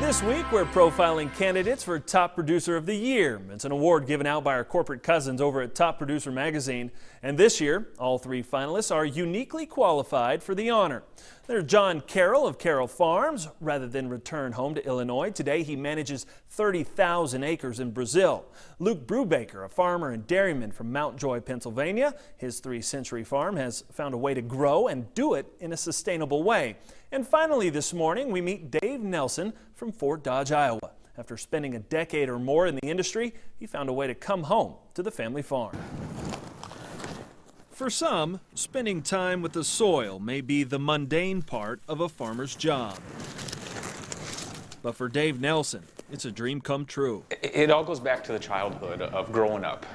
This week, we're profiling candidates for Top Producer of the Year. It's an award given out by our corporate cousins over at Top Producer magazine. And this year, all three finalists are uniquely qualified for the honor. There's John Carroll of Carroll Farms. Rather than return home to Illinois, today he manages 30,000 acres in Brazil. Luke Brubaker, a farmer and dairyman from Mount Joy, Pennsylvania. His 3-century farm has found a way to grow and do it in a sustainable way. And finally this morning, we meet Dave Nelson from Fort Dodge, Iowa. After spending a decade or more in the industry, he found a way to come home to the family farm. For some, spending time with the soil may be the mundane part of a farmer's job. But for Dave Nelson, it's a dream come true. It all goes back to the childhood of growing up,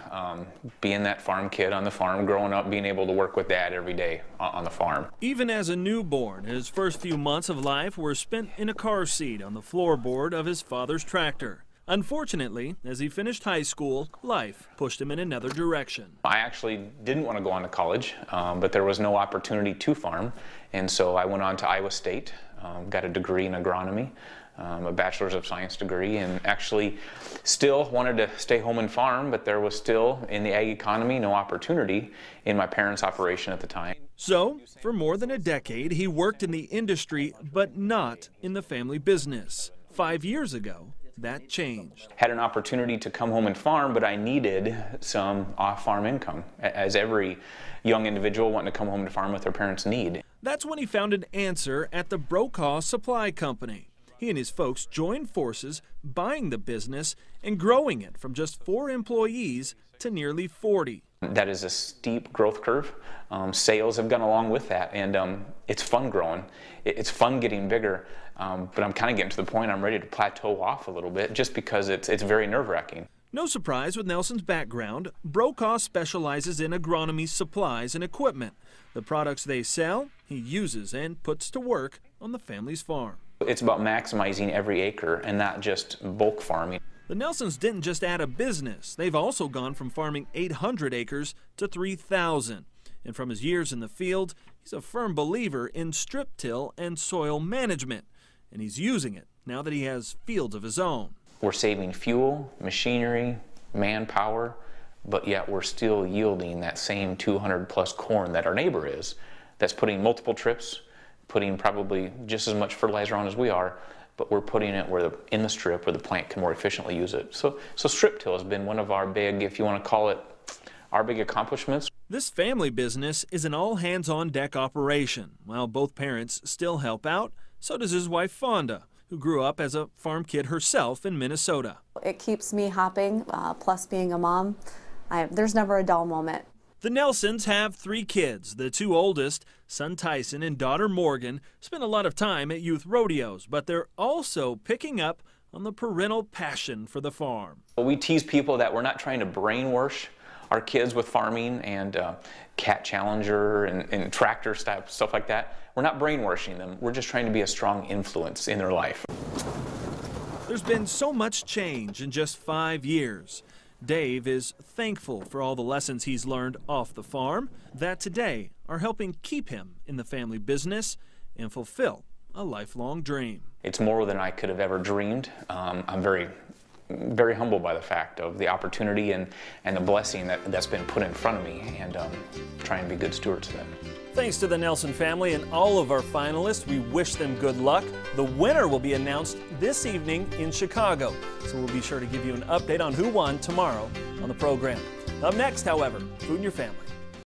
being that farm kid on the farm, growing up, being able to work with Dad every day on the farm. Even as a newborn, his first few months of life were spent in a car seat on the floorboard of his father's tractor. Unfortunately, as he finished high school, life pushed him in another direction. I actually didn't want to go on to college, but there was no opportunity to farm, and so I went on to Iowa State, got a degree in agronomy, a bachelor's of science degree, and actually still wanted to stay home and farm, but there was still, in the ag economy, no opportunity in my parents' operation at the time. So, for more than a decade, he worked in the industry, but not in the family business. 5 years ago, that changed. Had an opportunity to come home and farm, but I needed some off-farm income, as every young individual wanting to come home to farm with their parents need. That's when he found an answer at the Brokaw Supply Company. He and his folks joined forces, buying the business and growing it from just 4 employees to nearly 40. That is a steep growth curve. Sales have gone along with that, and it's fun growing. It's fun getting bigger, but I'm kind of getting to the point I'm ready to plateau off a little bit just because it's very nerve-wracking. No surprise with Nelson's background, Brokaw specializes in agronomy supplies and equipment. The products they sell, he uses and puts to work on the family's farm. It's about maximizing every acre and not just bulk farming. The Nelsons didn't just add a business. They've also gone from farming 800 acres to 3,000. And from his years in the field, he's a firm believer in strip till and soil management. And he's using it now that he has fields of his own. We're saving fuel, machinery, manpower, but yet we're still yielding that same 200+ corn that our neighbor is, that's putting multiple trips, putting probably just as much fertilizer on as we are, but we're putting it in the strip where the plant can more efficiently use it. So strip till has been one of our big, if you want to call it, our big accomplishments. This family business is an all-hands-on-deck operation. While both parents still help out, so does his wife Fonda, who grew up as a farm kid herself in Minnesota. It keeps me hopping, plus being a mom, there's never a dull moment. The Nelsons have 3 kids. The 2 oldest, son Tyson and daughter Morgan, spend a lot of time at youth rodeos, but they're also picking up on the parental passion for the farm. We tease people that we're not trying to brainwash our kids with farming and cat challenger and tractor stuff like that. We're not brainwashing them. We're just trying to be a strong influence in their life. There's been so much change in just 5 years. Dave is thankful for all the lessons he's learned off the farm that today are helping keep him in the family business and fulfill a lifelong dream. It's more than I could have ever dreamed. I'm very humbled by the fact of the opportunity and the blessing that's been put in front of me, and trying to be good stewards of that. Thanks to the Nelson family and all of our finalists. We wish them good luck. The winner will be announced this evening in Chicago, so we'll be sure to give you an update on who won tomorrow on the program. Up next, however, Food in Your Family.